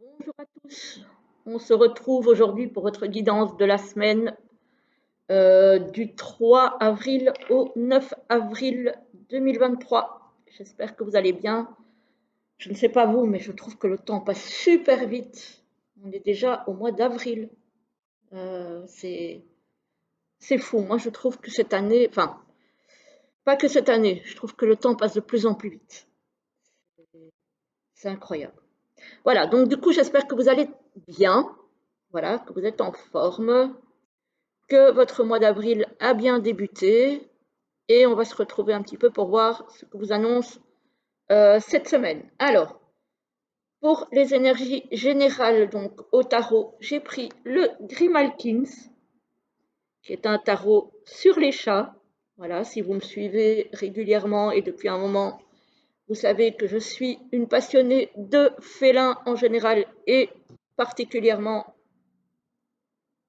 Bonjour à tous. On se retrouve aujourd'hui pour votre guidance de la semaine du 3 avril au 9 avril 2023. J'espère que vous allez bien. Je ne sais pas vous, mais je trouve que le temps passe super vite. On est déjà au mois d'avril. Euh, c'est c'est fou. Moi, je trouve que cette année, enfin, pas que cette année, je trouve que le temps passe de plus en plus vite. C'est incroyable. Voilà, donc du coup, j'espère que vous allez bien. Voilà, que vous êtes en forme, que votre mois d'avril a bien débuté et on va se retrouver un petit peu pour voir ce que vous annonce cette semaine. Alors, pour les énergies générales, donc au tarot, j'ai pris le Grimalkins, qui est un tarot sur les chats. Voilà, si vous me suivez régulièrement et depuis un moment, vous savez que je suis une passionnée de félins en général et particulièrement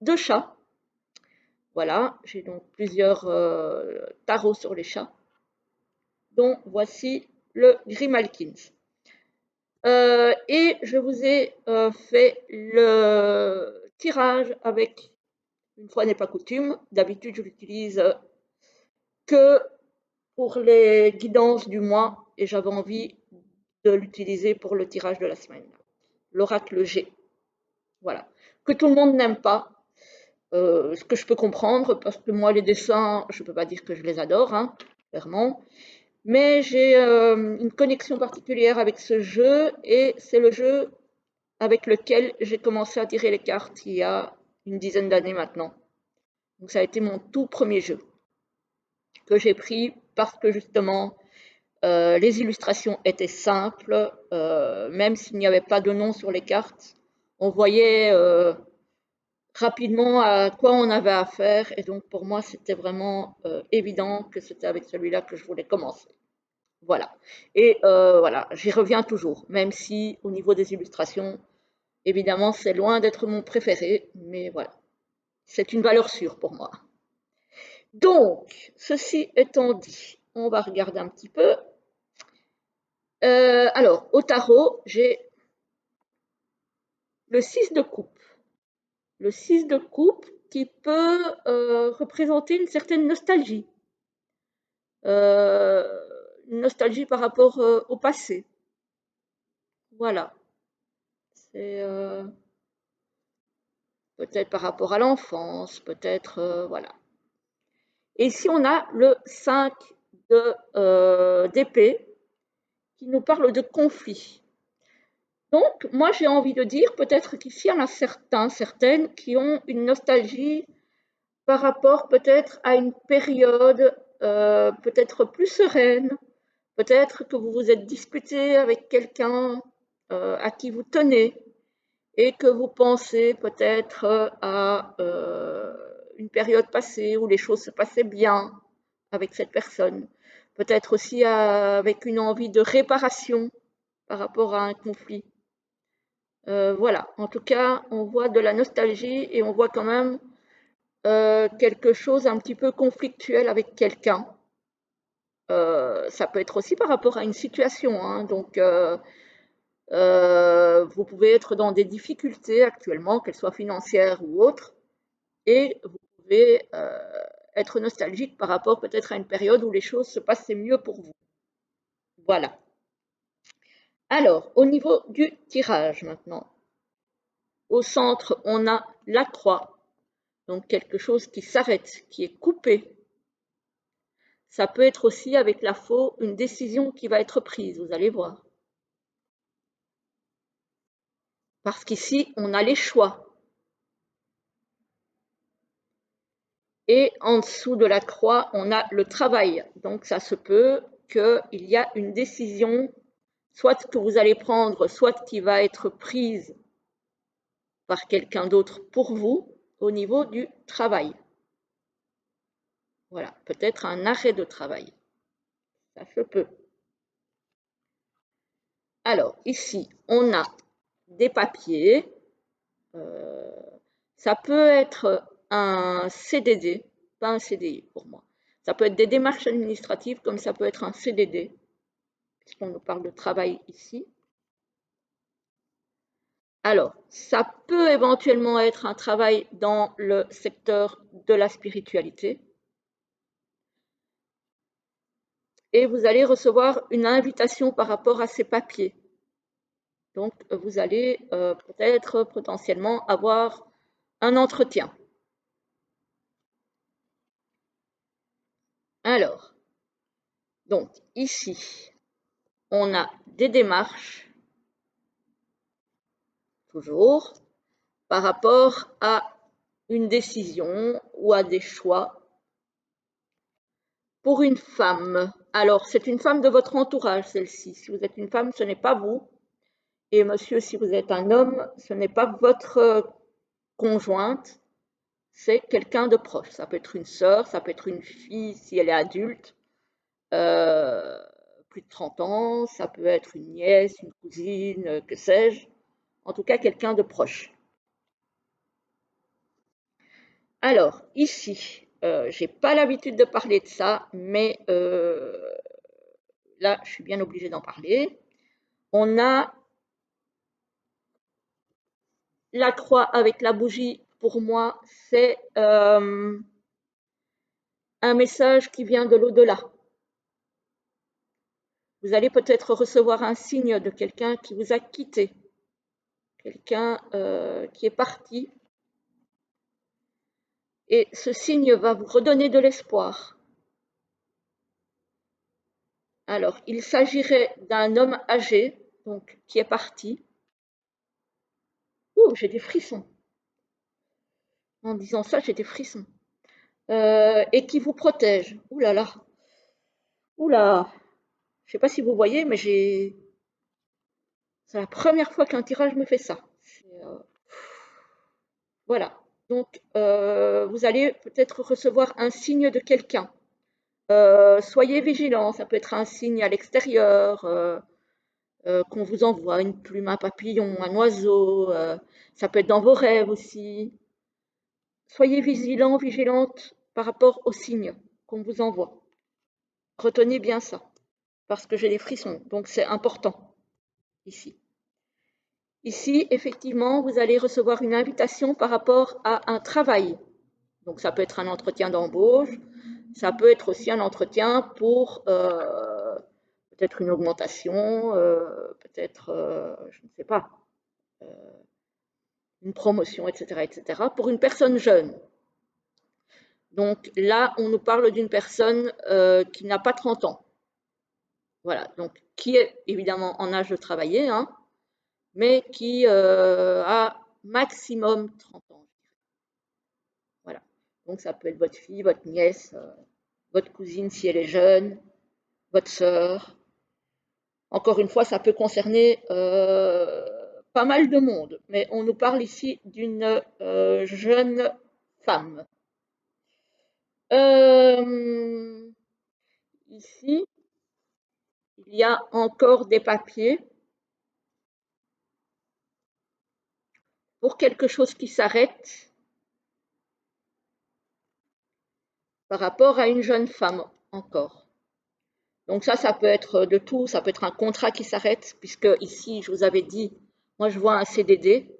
de chats. Voilà, j'ai donc plusieurs tarots sur les chats, dont voici le Grimalkins. Et je vous ai fait le tirage avec, une fois n'est pas coutume, d'habitude je l'utilise que pour les guidances du mois et j'avais envie de l'utiliser pour le tirage de la semaine. L'oracle G. Voilà. Que tout le monde n'aime pas, ce que je peux comprendre, parce que moi, les dessins, je ne peux pas dire que je les adore, hein, clairement. Mais j'ai une connexion particulière avec ce jeu et c'est le jeu avec lequel j'ai commencé à tirer les cartes il y a une dizaine d'années maintenant. Donc ça a été mon tout premier jeu que j'ai pris parce que justement les illustrations étaient simples, même s'il n'y avait pas de nom sur les cartes, on voyait rapidement à quoi on avait affaire et donc pour moi c'était vraiment évident que c'était avec celui-là que je voulais commencer. Voilà. Et voilà, j'y reviens toujours, même si au niveau des illustrations, évidemment, c'est loin d'être mon préféré, mais voilà, c'est une valeur sûre pour moi. Donc, ceci étant dit, on va regarder un petit peu. Alors, au tarot, j'ai le 6 de coupe. Le 6 de coupe qui peut représenter une certaine nostalgie. Euh, une nostalgie par rapport au passé. Voilà. C'est peut-être par rapport à l'enfance, peut-être, voilà. Et ici, on a le 5 d'épée qui nous parle de conflit. Donc, moi, j'ai envie de dire peut-être qu'ici, il y en a certains, certaines qui ont une nostalgie par rapport peut-être à une période peut-être plus sereine, peut-être que vous vous êtes disputé avec quelqu'un à qui vous tenez et que vous pensez peut-être à une période passée où les choses se passaient bien avec cette personne, peut-être aussi avec une envie de réparation par rapport à un conflit. Voilà, en tout cas, on voit de la nostalgie et on voit quand même quelque chose un petit peu conflictuel avec quelqu'un. Ça peut être aussi par rapport à une situation, hein, donc vous pouvez être dans des difficultés actuellement, qu'elles soient financières ou autres, et vous pouvez être nostalgique par rapport peut-être à une période où les choses se passaient mieux pour vous. Voilà. Alors, au niveau du tirage maintenant, au centre, on a la croix, donc quelque chose qui s'arrête, qui est coupé. Ça peut être aussi avec la faux une décision qui va être prise, vous allez voir. Parce qu'ici, on a les choix. Et en dessous de la croix, on a le travail. Donc ça se peut qu'il y a une décision, soit que vous allez prendre, soit qui va être prise par quelqu'un d'autre pour vous au niveau du travail. Voilà, peut-être un arrêt de travail. Ça se peut. Alors, ici, on a des papiers. Euh, Ça peut être un CDD, pas un CDI pour moi. Ça peut être des démarches administratives comme ça peut être un CDD, puisqu'on nous parle de travail ici. Alors, ça peut éventuellement être un travail dans le secteur de la spiritualité. Et vous allez recevoir une invitation par rapport à ces papiers. Donc, vous allez peut-être potentiellement avoir un entretien. Alors, donc ici, on a des démarches, toujours, par rapport à une décision ou à des choix pour une femme. Alors, c'est une femme de votre entourage, celle-ci. Si vous êtes une femme, ce n'est pas vous. Et monsieur, si vous êtes un homme, ce n'est pas votre conjointe, c'est quelqu'un de proche. Ça peut être une sœur, ça peut être une fille si elle est adulte, plus de 30 ans, ça peut être une nièce, une cousine, que sais-je. En tout cas, quelqu'un de proche. Alors, ici, j'ai pas l'habitude de parler de ça, mais là, je suis bien obligée d'en parler. On a la croix avec la bougie. Pour moi, c'est un message qui vient de l'au-delà. Vous allez peut-être recevoir un signe de quelqu'un qui vous a quitté, quelqu'un qui est parti. Et ce signe va vous redonner de l'espoir. Alors, il s'agirait d'un homme âgé, donc qui est parti. Ouh, j'ai des frissons. En disant ça, j'ai des frissons. Et qui vous protège. Ouh là là. Ouh là. Je ne sais pas si vous voyez, mais c'est la première fois qu'un tirage me fait ça. Voilà. Donc, vous allez peut-être recevoir un signe de quelqu'un. Soyez vigilants, ça peut être un signe à l'extérieur, qu'on vous envoie une plume, un papillon, un oiseau, ça peut être dans vos rêves aussi. Soyez vigilants, vigilantes par rapport aux signes qu'on vous envoie. Retenez bien ça, parce que j'ai des frissons, donc c'est important ici. Ici, effectivement, vous allez recevoir une invitation par rapport à un travail. Donc ça peut être un entretien d'embauche, ça peut être aussi un entretien pour peut-être une augmentation, peut-être, je ne sais pas, une promotion, etc., etc., pour une personne jeune. Donc là, on nous parle d'une personne qui n'a pas 30 ans. Voilà, donc qui est évidemment en âge de travailler, hein, mais qui a maximum 30 ans. Voilà, donc ça peut être votre fille, votre nièce, votre cousine si elle est jeune, votre sœur. Encore une fois, ça peut concerner pas mal de monde, mais on nous parle ici d'une jeune femme. Ici, il y a encore des papiers pour quelque chose qui s'arrête par rapport à une jeune femme encore. Donc ça peut être de tout, ça peut être un contrat qui s'arrête, puisque ici, je vous avais dit, moi je vois un CDD,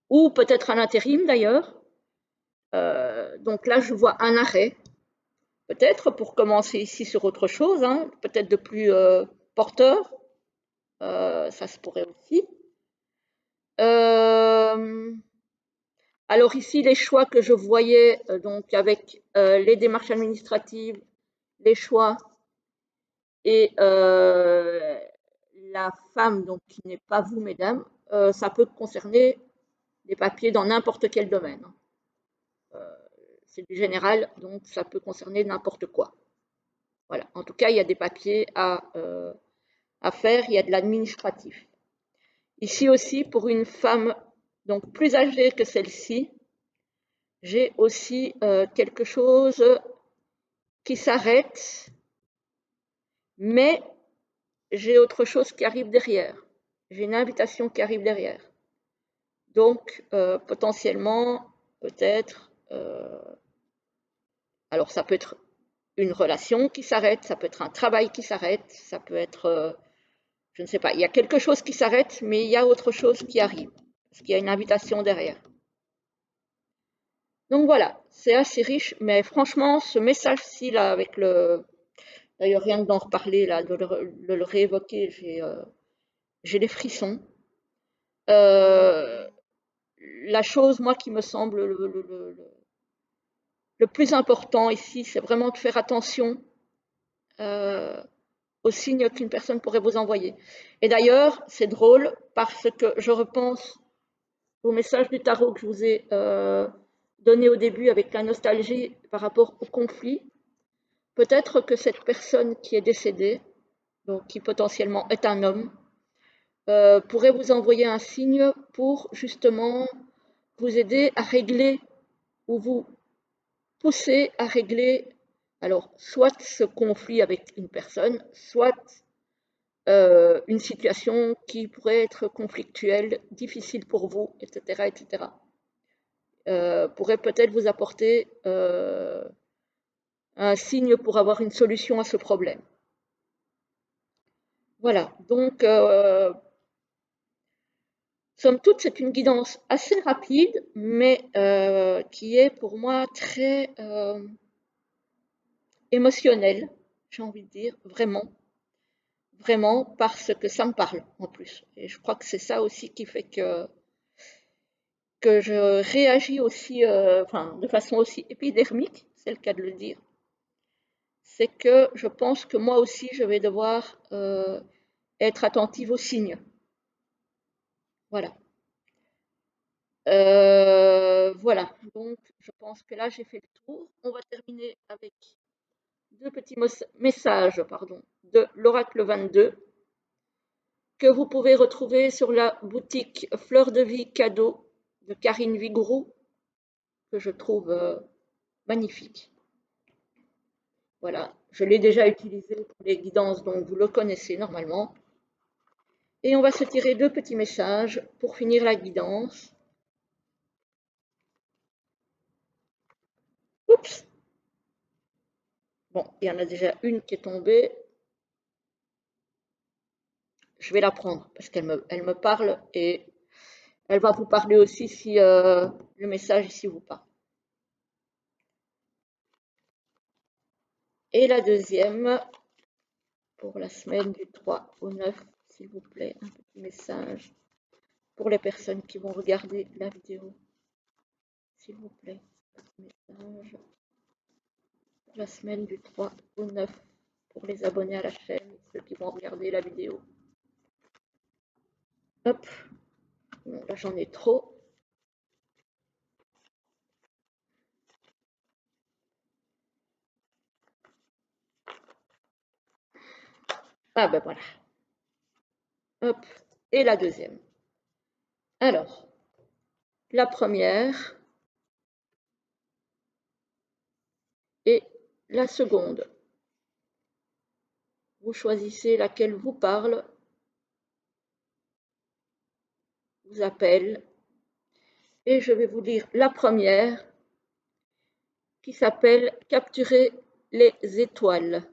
ou peut-être un intérim d'ailleurs. Donc là, je vois un arrêt, peut-être pour commencer ici sur autre chose, hein, peut-être de plus porteur, ça se pourrait aussi. Alors ici, les choix que je voyais, donc avec les démarches administratives, les choix et la femme, donc qui n'est pas vous, mesdames, ça peut concerner des papiers dans n'importe quel domaine. C'est du général, donc ça peut concerner n'importe quoi. Voilà. En tout cas, il y a des papiers à faire, il y a de l'administratif. Ici aussi, pour une femme donc plus âgée que celle-ci, j'ai aussi quelque chose qui s'arrête, mais j'ai autre chose qui arrive derrière. J'ai une invitation qui arrive derrière. Donc, potentiellement, peut-être, alors ça peut être une relation qui s'arrête, ça peut être un travail qui s'arrête, ça peut être, je ne sais pas, il y a quelque chose qui s'arrête, mais il y a autre chose qui arrive. parce qu'il y a une invitation derrière. Donc voilà, c'est assez riche, mais franchement, ce message-ci, là, avec le... D'ailleurs, rien que d'en reparler, là, de le réévoquer, j'ai des frissons. Euh, la chose, moi, qui me semble le plus important ici, c'est vraiment de faire attention euh, aux signes qu'une personne pourrait vous envoyer. Et d'ailleurs, c'est drôle parce que je repense au message du tarot que je vous ai donné au début avec la nostalgie par rapport au conflit. Peut-être que cette personne qui est décédée, donc qui potentiellement est un homme, pourrait vous envoyer un signe pour justement vous aider à régler ou vous pousser à régler, alors soit ce conflit avec une personne, soit une situation qui pourrait être conflictuelle, difficile pour vous, etc., etc. Pourrait peut-être vous apporter un signe pour avoir une solution à ce problème. Voilà, donc somme toute, c'est une guidance assez rapide, mais qui est pour moi très émotionnelle, j'ai envie de dire, vraiment, vraiment, parce que ça me parle en plus. Et je crois que c'est ça aussi qui fait que je réagis aussi, enfin, de façon aussi épidermique, c'est le cas de le dire. C'est que je pense que moi aussi, je vais devoir être attentive aux signes. Voilà. Voilà, donc je pense que là j'ai fait le tour. On va terminer avec deux petits messages pardon, de l'Oracle 22 que vous pouvez retrouver sur la boutique Fleur de Vie Cadeau de Karine Vigourou, que je trouve magnifique. Voilà, je l'ai déjà utilisé pour les guidances, donc vous le connaissez normalement. Et on va se tirer deux petits messages pour finir la guidance. Oups! Bon, il y en a déjà une qui est tombée. Je vais la prendre parce elle me parle et elle va vous parler aussi si le message ici vous parle. Et la deuxième, pour la semaine du 3 au 9, s'il vous plaît, un petit message pour les personnes qui vont regarder la vidéo. S'il vous plaît, un petit message pour la semaine du 3 au 9 pour les abonnés à la chaîne, ceux qui vont regarder la vidéo. Hop, bon, là j'en ai trop. Ah ben voilà. Hop, et la deuxième. Alors, la première et la seconde. Vous choisissez laquelle vous parle, vous appelle, et je vais vous lire la première qui s'appelle Capturer les étoiles.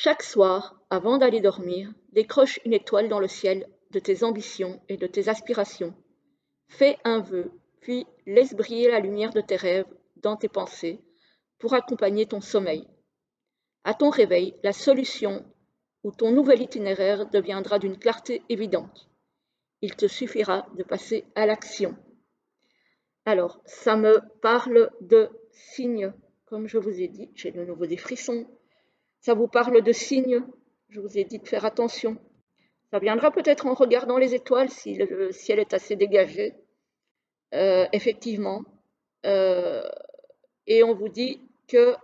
Chaque soir, avant d'aller dormir, décroche une étoile dans le ciel de tes ambitions et de tes aspirations. Fais un vœu, puis laisse briller la lumière de tes rêves dans tes pensées pour accompagner ton sommeil. À ton réveil, la solution ou ton nouvel itinéraire deviendra d'une clarté évidente. Il te suffira de passer à l'action. Alors, ça me parle de signes, comme je vous ai dit, j'ai de nouveau des frissons. Ça vous parle de signes, je vous ai dit de faire attention. Ça viendra peut-être en regardant les étoiles si le ciel est assez dégagé, effectivement. Et on vous dit que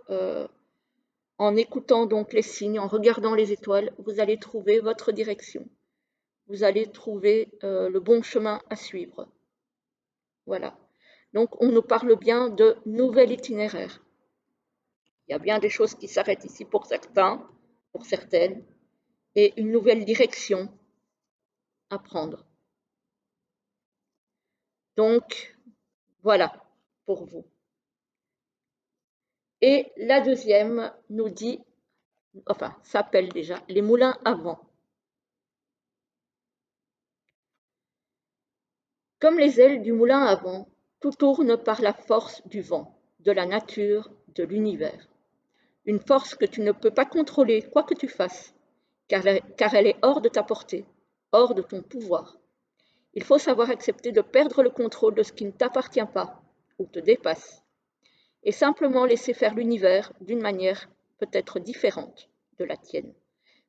en écoutant donc les signes, en regardant les étoiles, vous allez trouver votre direction. Vous allez trouver le bon chemin à suivre. Voilà. Donc, on nous parle bien de nouvel itinéraire. Il y a bien des choses qui s'arrêtent ici pour certains, pour certaines, et une nouvelle direction à prendre. Donc, voilà pour vous. Et la deuxième nous dit, enfin, s'appelle déjà les moulins à vent. Comme les ailes du moulin à vent, tout tourne par la force du vent, de la nature, de l'univers. Une force que tu ne peux pas contrôler, quoi que tu fasses, car elle est hors de ta portée, hors de ton pouvoir. Il faut savoir accepter de perdre le contrôle de ce qui ne t'appartient pas ou te dépasse, et simplement laisser faire l'univers d'une manière peut-être différente de la tienne,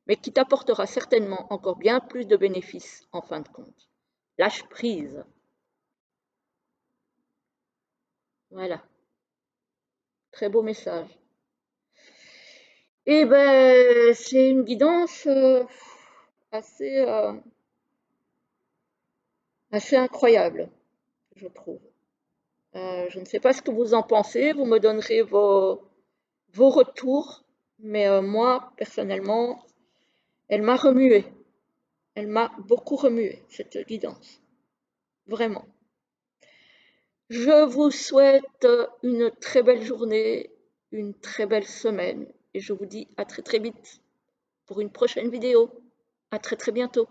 mais qui t'apportera certainement encore bien plus de bénéfices en fin de compte. Lâche prise. Voilà, très beau message. Et ben, c'est une guidance assez, assez incroyable, je trouve. Je ne sais pas ce que vous en pensez, vous me donnerez vos retours, mais moi, personnellement, elle m'a remué. Elle m'a beaucoup remué, cette guidance. Vraiment. Je vous souhaite une très belle journée, une très belle semaine, et je vous dis à très très vite pour une prochaine vidéo. À très très bientôt.